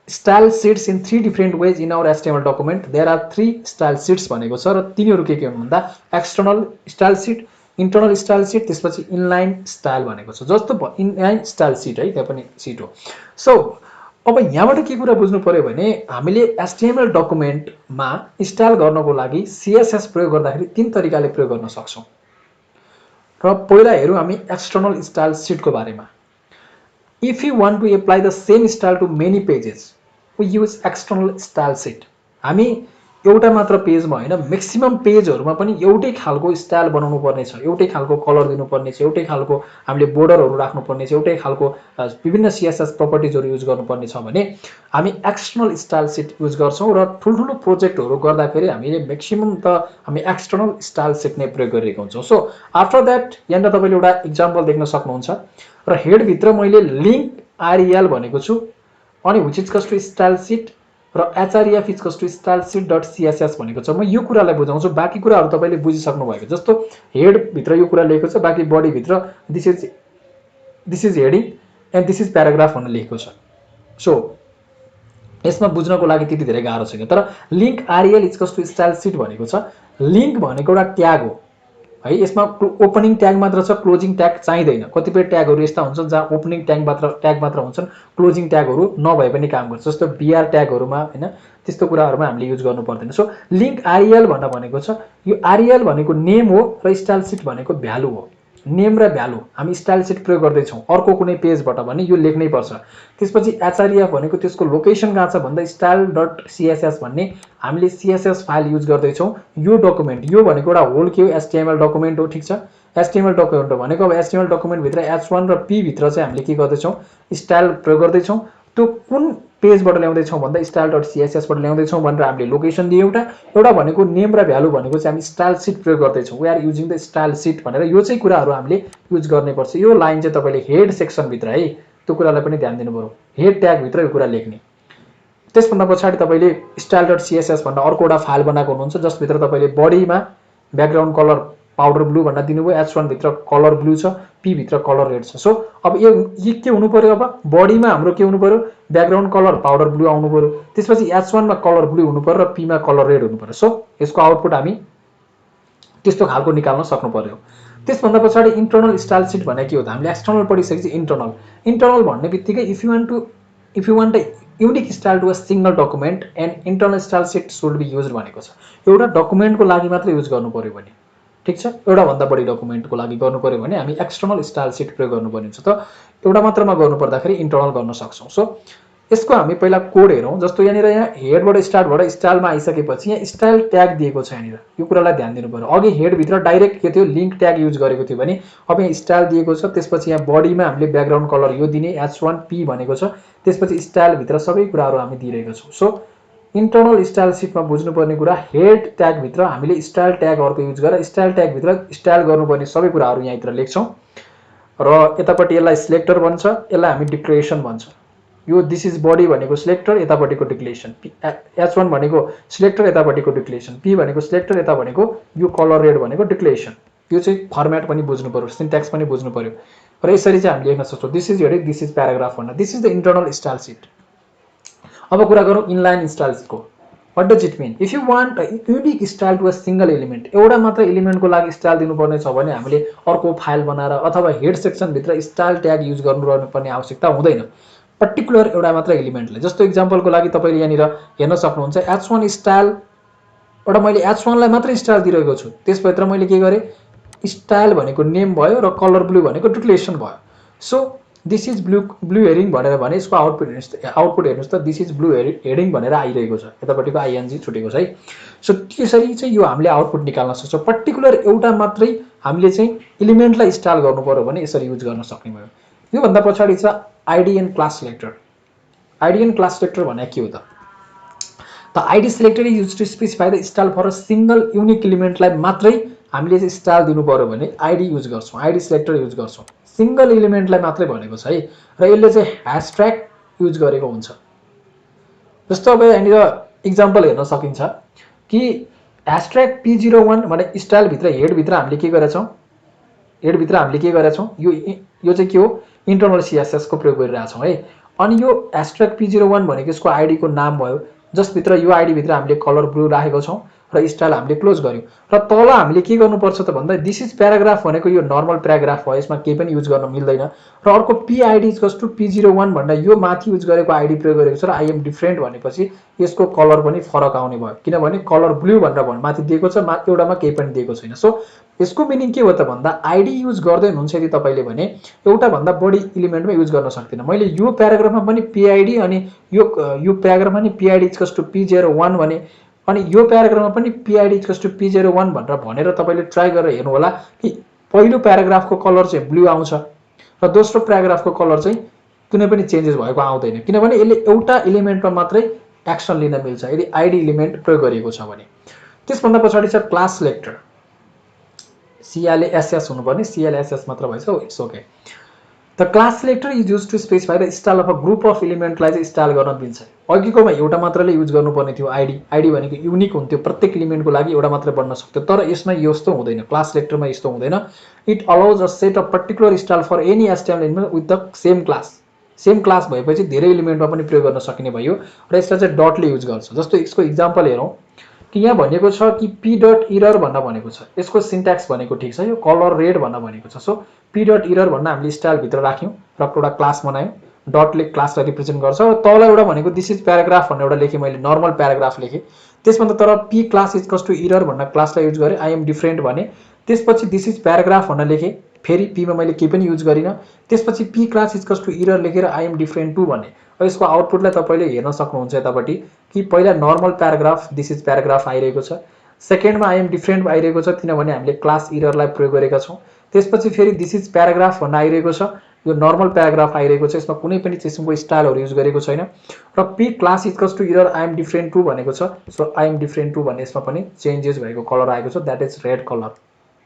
style sheets in 3 different ways in our HTML document. There are 3 style sheets भनेको छ र तिनीहरू के हुन् भन्दा external style sheet, internal style sheet, त्यसपछि इनलाइन स्टाइल भनेको छ। जस्तो इनलाइन स्टाइल सिट है, त्यहाँ पनि सिट हो। सो अब यहाँबाट के कुरा बुझ्नु पर्यो भने हामीले एचटिएमएल डकुमेन्टमा स्टाइल गर्नको लागि सिएसएस प्रयोग गर्दाखेरि 3 तरिकाले प्रयोग गर्न सक्छौँ। र पहिला हेरौँ हामी एक्सटर्नल स्टाइल सिटको बारेमा। If you want to apply the same style to many pages we use external style sheet. हामी एउटा मात्र पेजमा होइन, म्याक्सिमम पेजहरूमा पनि एउटै खालको स्टाइल बनाउनु पर्ने छ, एउटै खालको कलर दिनुपर्ने छ, एउटै खालको हामीले बोर्डरहरू राख्नुपर्ने छ, एउटै खालको विभिन्न सिएसएस प्रपर्टिजहरू युज गर्नुपर्ने छ भने हामी एक्सटर्नल स्टाइल सिट युज गर्छौँ। र ठुल्ठुलो प्रोजेक्टहरू गर्दाखेरि हामीले म्याक्सिमम त हामी एक्सटर्नल स्टाइल सिट नै प्रयोग गरिरहेको हुन्छौँ। सो आफ्टर द्याट यहाँनिर तपाईँले एउटा इक्जाम्पल देख्न सक्नुहुन्छ र हेडभित्र मैले लिङ्क आरइएल भनेको छु, अनि which is equals to style sheet र HREF is equals to style sheet dot CSS भनेको छ। म यो कुरालाई बुझाउँछु, बाँकी कुराहरू तपाईँले बुझिसक्नु भएको। जस्तो हेडभित्र यो कुरा लेखेको छ, बाँकी बडीभित्र this is heading and this is paragraph भनेर लेखेको छ। सो यसमा बुझ्नको लागि त्यति धेरै गाह्रो छैन। तर link आरइएल is equals to style seat भनेको छ, लिङ्क भनेको एउटा ट्याग हो है, यसमा ओपनिङ ट्याग मात्र छ, क्लोजिङ ट्याग चाहिँदैन। कतिपय ट्यागहरू यस्ता हुन्छन् जहाँ ओपनिङ ट्याग मात्र हुन्छन्, क्लोजिङ ट्यागहरू नभए पनि काम गर्छ। जस्तो बिआर ट्यागहरूमा होइन, त्यस्तो कुराहरूमा हामीले युज गर्नु पर्दैन। सो लिङ्क आरइएल भनेको छ, यो आरइएल भनेको नेम हो र स्टाइल सिट भनेको भ्यालु हो। नेम र भ्यालु हामी स्टाइल सिट प्रयोग गर्दैछौँ अर्को कुनै पेजबाट भने यो लेख्नै पर्छ। त्यसपछि एचआरइएफ भनेको त्यसको लोकेसन कहाँ छ भन्दा स्टाइल डट सिएसएस भन्ने हामीले सिएसएस फाइल युज गर्दैछौँ। यो डकुमेन्ट, यो भनेको एउटा होल के हो, एचटिएमएल डकुमेन्ट हो, ठिक छ। एचटिएमएल डकुमेन्ट हो भनेको अब एचटिएमएल डकुमेन्टभित्र एच1 र पी भित्र चाहिँ हामीले के गर्दैछौँ, स्टाइल प्रयोग गर्दैछौँ। त्यो कुन पेजबाट ल्याउँदैछौँ भन्दा स्टाइल डट सिएसएसबाट ल्याउँदैछौँ भनेर हामीले लोकेसन दियो एउटा भनेको नेम र भ्यालु भनेको चाहिँ हामी स्टाइल सिट प्रयोग गर्दैछौँ। We are using the style sheet भनेर यो चाहिँ कुराहरू हामीले युज गर्नुपर्छ। यो लाइन चाहिँ तपाईँले हेड सेक्सनभित्र है, त्यो कुरालाई पनि ध्यान दिनु पऱ्यो, हेड ट्यागभित्र यो कुरा लेख्ने। त्यसभन्दा पछाडि तपाईँले स्टाइल डट सिएसएस भनेर अर्को एउटा फाइल बनाएको हुनुहुन्छ जसभित्र तपाईँले बडीमा ब्याकग्राउन्ड कलर पाउडर ब्लू भनेर दिनुभयो, एच1 भित्र कलर ब्लू छ, पी भित्र कलर रेड छ। सो अब यो के हुनु पर्यो, अब बडीमा हाम्रो के हुनु पर्यो, ब्याकग्राउन्ड कलर पाउडर ब्लू आउनु पर्यो, त्यसपछि एच1 मा कलर ब्लू हुनु पर्यो र पीमा कलर रेड हुनु पर्यो। सो यसको आउटपुट हामी त्यस्तो खालको निकाल्न सक्नु पर्यो। त्यसभन्दा पछाडि इन्टरनल स्टाइल सिट भनेको के हो त, हामीले एक्सटर्नल पढिसकेपछि इन्टरनल भन्ने बित्तिकै if you want unique style to a single document and internal style sheet should be use भनेको छ। एउटा डकुमेन्टको लागि मात्र युज गर्नु पर्यो भने, ठिक छ, एउटा भन्दा बढी डकुमेन्टको लागि गर्नु पर्यो भने हामी एक्सटर्नल स्टाइल सिट प्रयोग गर्नुपर्ने हुन्छ। त एउटा मात्रमा गर्नु पर्दाखेरि इन्टरनल गर्न सक्छौँ। सो यसको हामी पहिला कोड हेरौँ। जस्तो यहाँनिर यहाँ हेडबाट स्टार्टबाट स्टाइलमा आइसकेपछि यहाँ स्टाइल ट्याग दिएको छ। यहाँनिर यो कुरालाई ध्यान दिनु पर्यो। अघि हेडभित्र डाइरेक्ट के थियो, लिङ्क ट्याग युज गरेको थियो भने अब यहाँ स्टाइल दिएको छ। त्यसपछि यहाँ बडीमा हामीले ब्याकग्राउन्ड कलर यो दिने H1P भनेको छ। त्यसपछि स्टाइलभित्र सबै कुराहरू हामी दिइरहेको छौँ। सो इन्टरनल स्टाइल सिटमा बुझ्नुपर्ने कुरा, हेड ट्यागभित्र हामीले स्टाइल ट्याग अर्को युज गरेर स्टाइल ट्यागभित्र स्टाइल गर्नुपर्ने सबै कुराहरू यहाँभित्र लेख्छौँ र यतापट्टि यसलाई सिलेक्टर भन्छ, यसलाई हामी डिक्लेरेसन भन्छ। यो दिस इज बडी भनेको सिलेक्टर, यतापट्टिको डिक्लेरेसन, H1 भनेको सिलेक्टर, यतापट्टिको डिक्लेरेसन, P भनेको सिलेक्टर, यता भनेको यो कलर रेड भनेको डिक्लेरेसन। यो चाहिँ फर्मेट पनि बुझ्नु पर्यो, सिन्ट्याक्स पनि बुझ्नु पर्यो र यसरी चाहिँ हामी लेख्न सक्छौँ। This is heading, this is paragraph भन्न। This is the internal style sheet. अब कुरा गरौँ इनलाइन स्टाइल्सको। What does it mean? If you want a unique style to a single element, एउटा मात्र एलिमेन्टको लागि स्टाइल दिनुपर्ने छ भने हामीले अर्को फाइल बनाएर अथवा हेड सेक्सनभित्र स्टाइल ट्याग युज गर्नुपर्ने आवश्यकता हुँदैन। पर्टिकुलर एउटा मात्र एलिमेन्टले, जस्तो इक्जाम्पलको लागि तपाईँले यहाँनिर हेर्न सक्नुहुन्छ H1 स्टाइल, एउटा मैले H1 लाई मात्रै स्टाइल दिइरहेको छु। त्यसभित्र मैले के गरेँ, स्टाइल भनेको नेम भयो र कलर ब्लू भनेको डिक्लेरेसन भयो। So this is blue heading भनेर भने यसको आउटपुट हेर्नुहोस् त, दिस इज ब्लू हेडिङ भनेर आइरहेको छ। यतापट्टिको ING छुटेको छ है। सो त्यसरी चाहिँ यो हामीले आउटपुट निकाल्न सक्छौँ। पर्टिकुलर एउटा मात्रै हामीले चाहिँ एलिमेन्टलाई स्टाइल गर्नु पर्यो भने यसरी युज गर्न सक्ने भयो। योभन्दा पछाडि छ ID and class selector. ID and class selector भने के हो त? The ID selector is use to specify the style for a single unique एलिमेन्टलाई मात्रै हामीले चाहिँ स्टाइल दिनु पर्यो भने ID युज गर्छौँ, ID सिलेक्टर युज गर्छौँ। सिंगल एलिमेन्टलाई मात्रै भनेको छ है। र यसले चाहिँ ह्यासट्याग युज गरेको हुन्छ। जस्तो अब यहाँनिर इक्जाम्पल हेर्न सकिन्छ कि ह्यासट्याग P01 भने स्टाइलभित्र हेडभित्र हामीले के गरेछौँ, हेडभित्र हामीले के गरेछौँ, यो चाहिँ के हो, इन्टरनल CSS को प्रयोग गरिरहेछौँ है। अनि यो ह्यासट्याग P01 भनेको यसको ID को नाम भयो, जसभित्र यो ID भित्र हामीले कलर ब्लू राखेको छौँ र स्टाइल हामीले क्लोज गर्यौँ। र तल हामीले के गर्नुपर्छ त भन्दा दिस इज प्याराग्राफ भनेको यो नर्मल प्याराग्राफ भयो, यसमा केही पनि युज गर्न मिल्दैन। र अर्को PID इक्वल्स टु P01 भन्दा यो माथि युज गरेको ID प्रयोग गरेको छ र I am डिफरेन्ट भनेपछि यसको कलर पनि फरक आउने भयो, किनभने कलर ब्लू भनेर माथि दिएको छ, एउटामा केही पनि दिएको छैन। सो यसको मिनिङ के हो त भन्दा ID युज गर्दै हुनुहुन्छ यदि तपाईँले भने एउटा भन्दा बढी एलिमेन्टमा युज गर्न सक्दैन। मैले यो प्याराग्राफमा पनि PID अनि यो प्याराग्राफमा पनि PID इक्वल्स टु P01 भने, अनि यो प्याराग्राफमा पनि PID इक्वल्स टु P01 भनेर तपाईँले ट्राई गरेर हेर्नु होला कि पहिलो प्याराग्राफको कलर चाहिँ ब्लू आउँछ र दोस्रो प्याराग्राफको कलर चाहिँ कुनै पनि चेन्जेस भएको आउँदैन, किनभने यसले एउटा एलिमेन्टमा मात्रै एक्सन लिन मिल्छ यदि ID एलिमेन्ट प्रयोग गरिएको छ भने। त्यसभन्दा पछाडि छ क्लास सिलेक्टर। CLASS हुनुपर्ने, CLSS मात्र भएछ, it's okay. The class selector is use to specify the style of a group of एलिमेन्टलाई चाहिँ स्टाइल गर्न दिन्छ। अघिकोमा एउटा मात्रले युज गर्नुपर्ने थियो ID भनेको युनिक हुन्थ्यो, प्रत्येक एलिमेन्टको लागि एउटा मात्रै बन्न सक्थ्यो। तर यसमा यस्तो हुँदैन, क्लास सिलेक्टरमा यस्तो हुँदैन। It allows a set of particular style for any HTML element with the same class. Same class भएपछि धेरै एलिमेन्टमा पनि प्रयोग गर्न सकिने भयो र यसलाई चाहिँ डटले युज गर्छ। जस्तो यसको इक्जाम्पल हेरौँ कि यहाँ भनेको छ कि P.error भन्न भनेको छ, यसको सिन्ट्याक्स भनेको ठिक छ, यो कलर रेड भन्न भनेको छ। सो P.error भन्न हामीले स्टाइलभित्र राख्यौँ र एउटा क्लास बनायौँ, डटले क्लासलाई रिप्रेजेन्ट गर्छ। र तल एउटा भनेको दिस इज प्याराग्राफ भनेर एउटा लेखेँ, मैले नर्मल प्याराग्राफ लेखेँ। त्यसभन्दा तर P class equals to error भन्न क्लासलाई युज गरेँ, I am डिफरेन्ट भने। त्यसपछि दिस इज प्याराग्राफ भन्न लेखेँ, फेरि P मा मैले केही पनि युज गरिनँ। त्यसपछि P class equals to error लेखेर I am डिफरेन्ट टु भने। यसको आउटपुटलाई तपाईँले हेर्न सक्नुहुन्छ यतापट्टि कि पहिला normal paragraph this is paragraph आइरहेको छ, सेकेन्डमा I am डिफरेन्ट आइरहेको छ किनभने हामीले क्लास errorलाई प्रयोग गरेका छौँ। त्यसपछि फेरि दिस इज प्याराग्राफ भन्न आइरहेको छ, यो नर्मल प्याराग्राफ आइरहेको छ, यसमा कुनै पनि किसिमको स्टाइलहरू युज गरेको छैन। र P class equals to error I am different to भनेको छ। So I am different to भन्ने यसमा पनि चेन्जेस भएको कलर आएको छ, द्याट इज रेड कलर।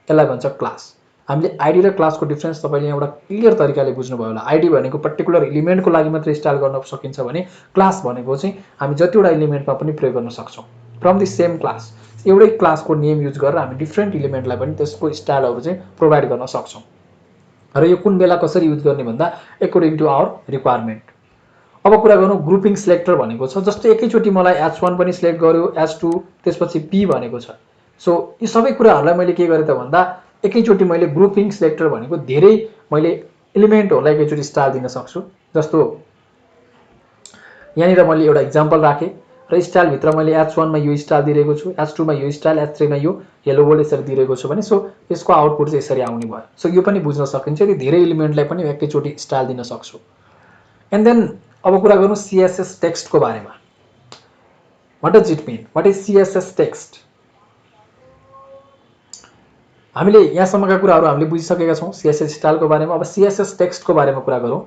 यसलाई भन्छ क्लास। हामीले ID र क्लासको डिफरेन्स तपाईँले एउटा क्लियर तरिकाले बुझ्नुभयो होला। ID भनेको पर्टिकुलर एलिमेन्टको लागि मात्र स्टाइल गर्न सकिन्छ भने क्लास भनेको चाहिँ हामी जतिवटा एलिमेन्टमा पनि प्रयोग गर्न सक्छौँ। फ्रम द सेम क्लास, एउटै क्लासको नेम युज गरेर हामी डिफरेन्ट एलिमेन्टलाई पनि त्यसको स्टाइलहरू चाहिँ प्रोभाइड गर्न सक्छौँ। र यो कुन बेला कसरी युज गर्ने भन्दा एकोर्डिङ टु आवर रिक्वायरमेन्ट। अब कुरा गरौँ ग्रुपिङ सिलेक्टर भनेको छ। जस्तो एकैचोटि मलाई H1 पनि सिलेक्ट गर्यो, H2 त्यसपछि P भनेको छ। सो यी सबै कुराहरूलाई मैले के गरेँ त भन्दा एकैचोटि मैले ग्रुपिङ सिलेक्टर भनेको धेरै मैले एलिमेन्टहरूलाई एकैचोटि स्टाइल दिन सक्छु। जस्तो यहाँनिर मैले एउटा इक्जाम्पल राखेँ र स्टाइलभित्र मैले H1 मा यो स्टाइल दिइरहेको छु, H2 मा यो स्टाइल, H3 मा यो हेलो वर्ल्ड यसरी दिइरहेको छु भने सो यसको आउटपुट चाहिँ यसरी आउने भयो। सो यो पनि बुझ्न सकिन्छ कि धेरै एलिमेन्टलाई पनि एकैचोटि स्टाइल दिन सक्छु। एन्ड देन अब कुरा गरौँ CSS टेक्स्टको बारेमा। What does it mean? What is CSS text? हामीले यहाँसम्मका कुराहरू हामीले बुझिसकेका छौँ CSS स्टाइलको बारेमा। अब CSS टेक्स्टको बारेमा कुरा गरौँ।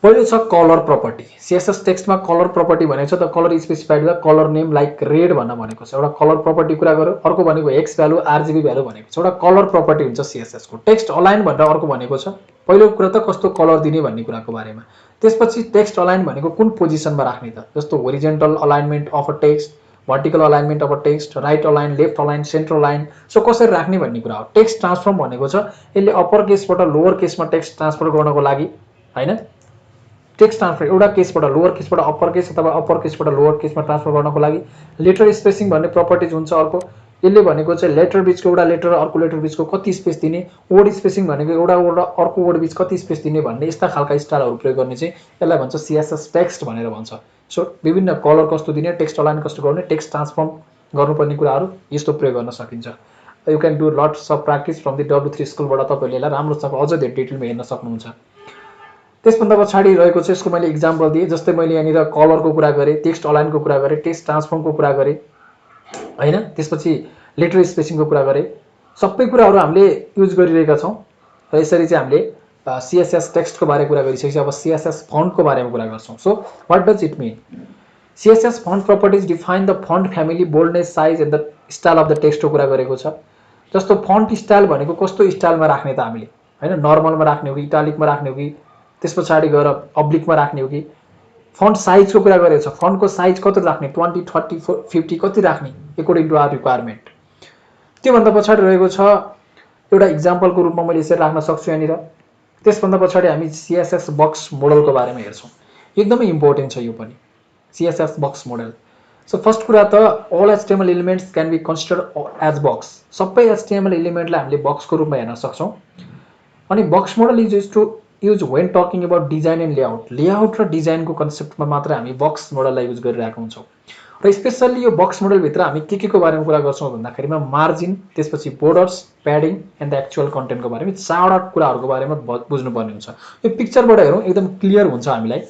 पहिलो छ कलर प्रपर्टी। CSS टेक्स्टमा कलर प्रपर्टी भनेको छ the colour specified the colour name like red भन्न भनेको छ। एउटा कलर प्रपर्टी कुरा गरौँ। अर्को भनेको हेक्स भ्यालु, RGB भ्यालु भनेको छ। एउटा कलर प्रपर्टी हुन्छ CSS को। टेक्स्ट अलाइन भनेर अर्को भनेको छ। पहिलो कुरा त कस्तो कलर दिने भन्ने कुराको बारेमा। त्यसपछि टेक्स्ट अलाइन भनेको कुन पोजिसनमा राख्ने त, जस्तो horizontal alignment of a text, vertical alignment of a text, right align, left align, centre align, so कसरी राख्ने भन्ने कुरा हो। टेक्स्ट ट्रान्सफर्म भनेको छ यसले अप्पर केसबाट लोवर केसमा टेक्स्ट ट्रान्सफर गर्नको लागि, हैन, टेक्स्ट ट्रान्सफर एउटा केसबाट लोवर केसबाट अप्पर केस अथवा अप्पर केसबाट लोवर केसमा ट्रान्सफर गर्नको लागि। लेटर स्पेसिङ भन्ने प्रपर्टिज हुन्छ अर्को। यसले भनेको चाहिँ लेटर बिचको एउटा लेटर र अर्को लेटर बिचको कति स्पेस दिने, वर्ड स्पेसिङ भनेको एउटा वर्ड र अर्को वर्ड बिच कति स्पेस दिने भन्ने यस्ता खालका स्टाइलहरू प्रयोग गर्ने चाहिँ यसलाई भन्छ CSS टेक्स्ट भनेर भन्छ। सो विभिन्न कलर कस्तो दिने, टेक्स्ट अलाइन कस्तो गर्ने, टेक्स्ट ट्रान्सफर्म गर्नुपर्ने कुराहरू यस्तो प्रयोग गर्न सकिन्छ। You can do lots of practice from the W3 स्कुलबाट तपाईँहरूले यसलाई राम्रोसँग अझ धेरै डिटेलमा हेर्न सक्नुहुन्छ। त्यसभन्दा पछाडि रहेको छ यसको मैले इक्जाम्पल दिएँ। जस्तै मैले यहाँनिर कलरको कुरा गरेँ, टेक्स्ट अलाइनको कुरा गरेँ, टेक्स्ट ट्रान्सफर्मको कुरा गरेँ, हैन, त्यसपछि लेटर स्पेसिङको कुरा गरेँ। सबै कुराहरू हामीले युज गरिरहेका छौँ र यसरी चाहिँ हामीले CSS टेक्स्टको बारे कुरा गरिसकेपछि अब CSS फन्टको बारेमा कुरा गर्छौँ। So what does it mean? CSS font properties define the font family, boldness, size and the style of the टेक्स्टको कुरा गरेको छ। जस्तो फन्ट स्टाइल भनेको कस्तो स्टाइलमा राख्ने त हामीले, हैन, नर्मलमा राख्ने हो कि इटालिकमा राख्ने हो कि त्यस पछाडि गएर अब्लिकमा राख्ने हो कि। फन्ट साइजको कुरा गरेको छ। फन्टको साइज कति राख्ने, 20, 30, 50 कति राख्ने एकोर्डिङ टु आवर रिक्वायरमेन्ट। त्योभन्दा पछाडि रहेको छ एउटा इक्जाम्पलको रूपमा मैले यसरी राख्न सक्छु यहाँनिर। त्यसभन्दा पछाडि हामी CSS बक्स मोडलको बारेमा हेर्छौँ। एकदमै इम्पोर्टेन्ट छ यो पनि, CSS box model. So first कुरा त all HTML elements can be considered as box. सबै HTML एलिमेन्टलाई हामीले बक्सको रूपमा हेर्न सक्छौँ। अनि box model is use to use when talking about design and layout. Layout र डिजाइनको कन्सेप्टमा मात्र हामी बक्स मोडललाई युज गरिरहेको हुन्छौँ। र स्पेसल्ली यो बक्स मोडलभित्र हामी के को बारेमा कुरा गर्छौँ भन्दाखेरिमा मार्जिन, त्यसपछि borders, padding and the actual कन्टेन्टको बारेमा 4वटा कुराहरूको बारेमा बुझ्नुपर्ने हुन्छ। यो पिक्चरबाट हेरौँ एकदम क्लियर हुन्छ हामीलाई।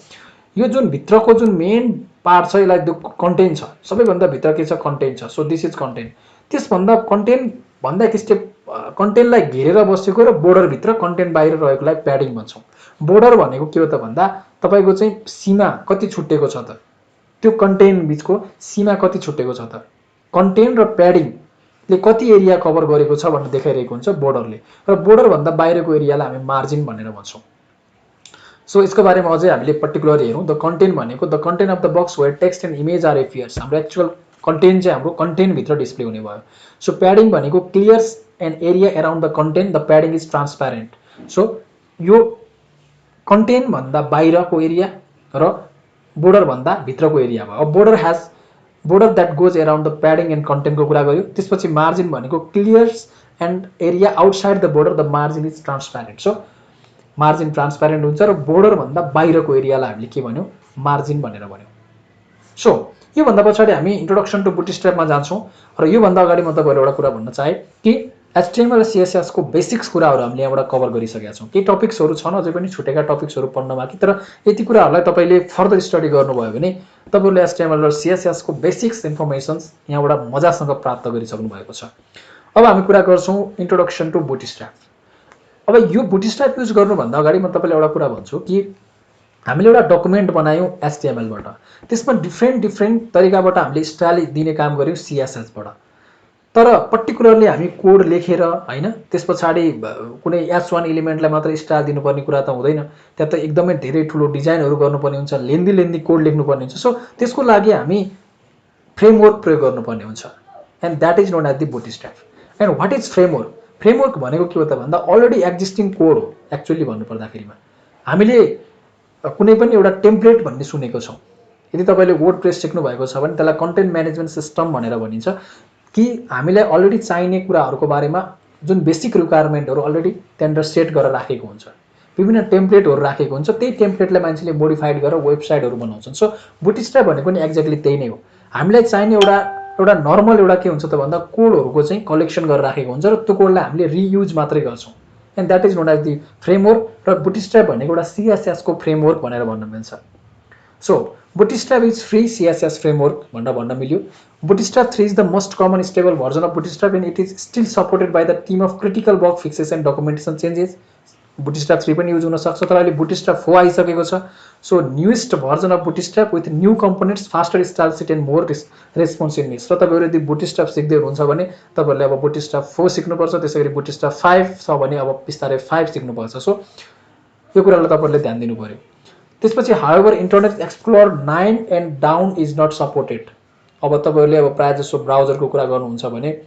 यो जुन भित्रको जुन मेन पार्ट छ यसलाई कन्टेन्ट छ, सबैभन्दा भित्र के छ, कन्टेन्ट छ। So this is content. त्यसभन्दा कन्टेन्ट भन्दा एक स्टेप कन्टेन्टलाई घेरेर बसेको र बोर्डरभित्र कन्टेन्ट बाहिर रहेकोलाई प्याडिङ भन्छौँ। बोर्डर भनेको के हो त भन्दा तपाईँको चाहिँ सीमा कति छुट्टेको छ त, त्यो कन्टेन्ट बिचको सीमा कति छुट्टेको छ त। कन्टेन्ट र प्याडिङले कति एरिया कभर गरेको छ भनेर देखाइरहेको हुन्छ बोर्डरले। र बोर्डरभन्दा बाहिरको एरियालाई हामी मार्जिन भनेर भन्छौँ। सो यसको बारेमा अझै हामीले पर्टिकुलर हेरौँ। द कन्टेन्ट भनेको the content of the box where text and image are appears. हाम्रो एक्चुअल कन्टेन्ट चाहिँ हाम्रो कन्टेन्टभित्र डिस्प्ले हुने भयो। सो प्याडिङ भनेको clears and area around the content, the padding is transparent. So यो कन्टेन्टभन्दा बाहिरको एरिया र बोर्डरभन्दा भित्रको एरिया भयो। अब border that goes around the padding and कन्टेन्टको कुरा गर्यो। त्यसपछि मार्जिन भनेको clears and area outside the border, the margin is transparent. So margin transparent हुन्छ र बोर्डरभन्दा बाहिरको एरियालाई हामीले के भन्यौँ, मार्जिन भनेर भन्यौँ। सो योभन्दा पछाडि हामी इन्ट्रोडक्सन टु बुटस्ट्र्यापमा जान्छौँ। र योभन्दा अगाडि म तपाईँहरू एउटा कुरा भन्न चाहेँ कि HTML र CSS को बेसिक्स कुराहरू हामीले यहाँबाट कभर गरिसकेका छौँ। केही टपिक्सहरू छन् अझै पनि छुटेका टपिक्सहरू पढ्न बाँकी, तर यति कुराहरूलाई तपाईँले फर्दर स्टडी गर्नुभयो भने तपाईँले HTML र CSS को बेसिक्स इन्फर्मेसन्स यहाँबाट मजासँग प्राप्त गरिसक्नु भएको छ। अब हामी कुरा गर्छौँ इन्ट्रोडक्सन टु बुटस्ट्र्याप। अब यो बुटस्ट्र्याप युज गर्नुभन्दा अगाडि म तपाईँलाई एउटा कुरा भन्छु कि हामीले एउटा डकुमेन्ट बनायौँ HTML-बाट, त्यसमा डिफ्रेन्ट तरिकाबाट हामीले स्टाइल दिने काम गऱ्यौँ CSS-बाट। तर पर्टिकुलरली हामी कोड लेखेर, हैन, त्यस पछाडि कुनै H1 एलिमेन्टलाई मात्र स्टाइल दिनुपर्ने कुरा त हुँदैन। त्यहाँ त एकदमै धेरै ठुलो डिजाइनहरू गर्नुपर्ने हुन्छ, लेन्दी कोड लेख्नुपर्ने हुन्छ। सो त्यसको लागि हामी फ्रेमवर्क प्रयोग गर्नुपर्ने हुन्छ and that is known as the Bootstrap. And what is framework? Framework भनेको के हो त भन्दा अलरेडी एक्जिस्टिङ कोड हो। एक्चुअली भन्नुपर्दाखेरिमा हामीले कुनै पनि एउटा टेम्प्लेट भन्ने सुनेको छौँ। यदि तपाईँले वर्डप्रेस सिक्नु भएको छ भने त्यसलाई कन्टेन्ट म्यानेजमेन्ट सिस्टम भनेर भनिन्छ कि हामीलाई अलरेडी चाहिने कुराहरूको बारेमा जुन बेसिक रिक्वायरमेन्टहरू अलरेडी त्यहाँनिर सेट गरेर राखेको हुन्छ। विभिन्न टेम्प्लेटहरू राखेको हुन्छ, त्यही टेम्प्लेटलाई मान्छेले मोडिफाइड गरेर वेबसाइटहरू बनाउँछन्। सो बुटस्ट्र्याप भनेको नि एक्ज्याक्टली त्यही नै हो। हामीलाई चाहिने एउटा एउटा नर्मल एउटा के हुन्छ त भन्दा कोडहरूको चाहिँ कलेक्सन गरेर राखेको हुन्छ र त्यो कोडलाई हामीले रियुज मात्रै गर्छौँ, and that is known as the framework. र बुटस्ट्र्याप भनेको एउटा सिएसएसको फ्रेमवर्क भनेर भन्न मिल्छ। So Bootstrap is free CSS framework भनेर भन्न मिल्यो। Bootstrap 3 is the most common stable version of Bootstrap and it is still supported by the team of critical bug fixes and documentation changes. Bootstrap 3 पनि use हुनसक्छ, तर अहिले बुटस्ट्र्याप 4 आइसकेको छ। So newest version of Bootstrap with new components, faster style sheet and more responsiveness. र तपाईँहरू यदि बुटस्ट्र्याप सिक्दै हुनुहुन्छ भने तपाईँहरूले अब बुटस्ट्र्याप 4 सिक्नुपर्छ, त्यसै गरी बुटस्ट्र्याप 5 छ भने अब बिस्तारै 5 सिक्नुपर्छ। सो यो कुरालाई तपाईँहरूले ध्यान दिनु पऱ्यो। त्यसपछि however Internet Explorer 9 and down is not supported. अब तपाईँहरूले अब प्रायः जसो ब्राउजरको कुरा गर्नुहुन्छ भने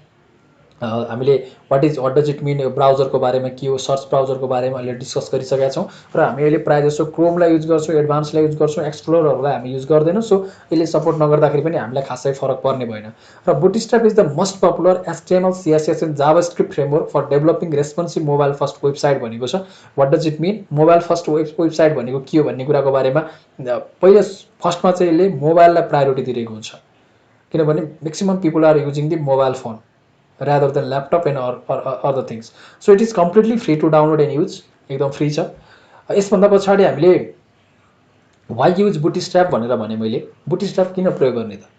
हामीले वाट डज इट मिन, ब्राउजरको बारेमा के हो, सर्च ब्राउजरको बारेमा अहिले डिस्कस गरिसकेका छौँ र हामी अहिले प्रायः जसो क्रोमलाई युज गर्छौँ, एडभान्सलाई युज गर्छौँ, एक्सप्लोररहरूलाई हामी युज गर्दैनौँ। सो यसले सपोर्ट नगर्दाखेरि पनि हामीलाई खासै फरक पर्ने भएन। र Bootstrap is the most popular HTML CSS and JavaScript framework for developing responsive mobile first website भनेको छ। What does it mean, mobile first website भनेको के हो भन्ने कुराको बारेमा पहिला फर्स्टमा चाहिँ यसले मोबाइललाई प्रायोरिटी दिएको हुन्छ, किनभने maximum people are using the mobile phone rather than laptop and or other things. So it is completely free to download and use, एकदम फ्री छ। यसभन्दा पछाडि हामीले वाइ युज बुटस्ट्र्याप भनेर भने मैले बुटस्ट्र्याप किन प्रयोग गर्ने त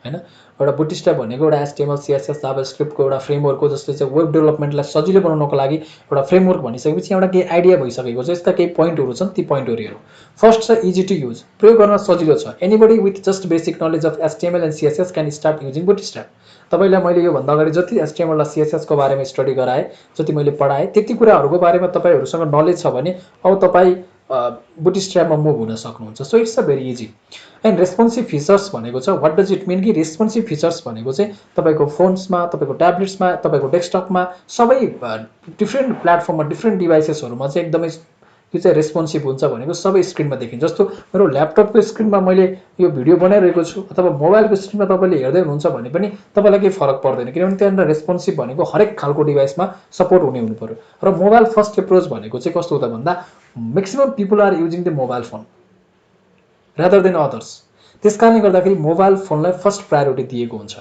हैन। एउटा बुटस्ट्र्याप भनेको एउटा HTML CSS जाभास्क्रिप्टको एउटा फ्रेमवर्क हो, जसले चाहिँ वेब डेभलपमेन्टलाई सजिलो बनाउनको लागि एउटा फ्रेमवर्क भनिसकेपछि एउटा केही आइडिया भइसकेको छ। यसका केही पोइन्टहरू छन्, ती पोइन्टहरू हेरौँ। फर्स्ट छ इजी टु युज, प्रयोग गर्न सजिलो छ। Anybody with just basic knowledge of HTML and CSS can start using Bootstrap. तपाईँलाई मैले योभन्दा अगाडि जति HTML र CSS को बारेमा स्टडी गराएँ, जति मैले पढाएँ, त्यति कुराहरूको बारेमा तपाईँहरूसँग नलेज छ भने अब तपाईँ बुटस्ट्र्यापमा मुभ हुन सक्नुहुन्छ। So it's a very easy. And responsive features भनेको छ, वाट डज इट मिन कि रेस्पोन्सिभ फिचर्स भनेको चाहिँ तपाईँको फोन्समा, तपाईँको ट्याब्लेट्समा, तपाईँको डेस्कटपमा, सबै डिफ्रेन्ट प्लेटफर्ममा, डिफ्रेन्ट डिभाइसेसहरूमा चाहिँ एकदमै यो चाहिँ रेस्पोन्सिभ हुन्छ भनेको सबै स्क्रिनमा देखिन्छ। जस्तो मेरो ल्यापटपको स्क्रिनमा मैले यो भिडियो बनाइरहेको छु अथवा मोबाइलको स्क्रिनमा तपाईँले हेर्दै हुनुहुन्छ भने पनि तपाईँलाई केही फरक पर्दैन, किनभने त्यहाँनिर रेस्पोन्सिभ भनेको हरेक खालको डिभाइसमा सपोर्ट हुने हुनु पर्यो। र मोबाइल फर्स्ट एप्रोच भनेको चाहिँ कस्तो हो त भन्दा maximum people are using the mobile phone rather than others. त्यस कारणले गर्दाखेरि मोबाइल फोनलाई फर्स्ट प्रायोरिटी दिएको हुन्छ।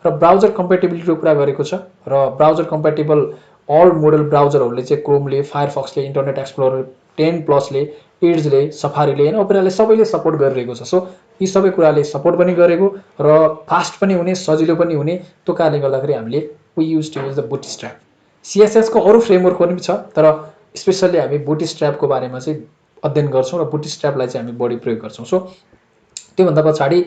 र ब्राउजर कम्पेटेबिलिटीको कुरा गरेको छ, र ब्राउजर कम्पेटेबल अल मोडल ब्राउजरहरूले चाहिँ क्रोमले, फायरफक्सले, इन्टरनेट एक्सप्लोरर 10+ले, एड्जले, सफारीले होइन, ओपेराले सबैले सपोर्ट गरिरहेको छ। सो यी सबै कुराले सपोर्ट पनि गरेको र फास्ट पनि हुने, सजिलो पनि हुने, त्यो कारणले गर्दाखेरि हामीले we use to use the Bootstrap. CSS को अरू फ्रेमवर्क पनि छ, तर स्पेसल्ली हामी बुटस्ट्र्यापको बारेमा चाहिँ अध्ययन गर्छौँ र बुटस्ट्र्यापलाई चाहिँ हामी बढी प्रयोग गर्छौँ। सो त्योभन्दा पछाडि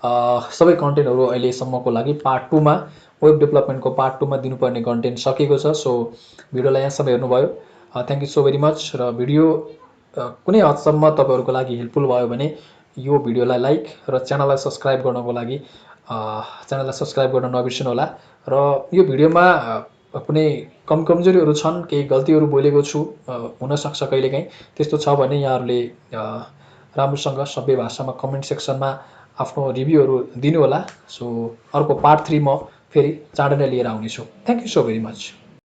सबै कन्टेन्टहरू अहिलेसम्मको लागि पार्ट 2 मा, वेब डेभलपमेन्टको पार्ट 2 मा दिनुपर्ने कन्टेन्ट सकेको छ। सो भिडियोलाई यहाँसम्म हेर्नुभयो, thank you so very much. र भिडियो कुनै हदसम्म तपाईँहरूको लागि हेल्पफुल भयो भने यो भिडियोलाई लाइक र च्यानललाई सब्सक्राइब गर्नको लागि च्यानललाई सब्सक्राइब गर्न नबिर्सनु होला। र यो भिडियोमा कुनै कमजोरीहरू छन्, केही गल्तीहरू बोलेको छु, हुनसक्छ कहिलेकाहीँ, त्यस्तो छ भने यहाँहरूले राम्रोसँग सभ्य भाषामा कमेन्ट सेक्सनमा आफ्नो रिभ्यूहरू दिनु होला। सो अर्को पार्ट 3 म फेरि चाँडै नै लिएर आउनेछु। Thank you so very much.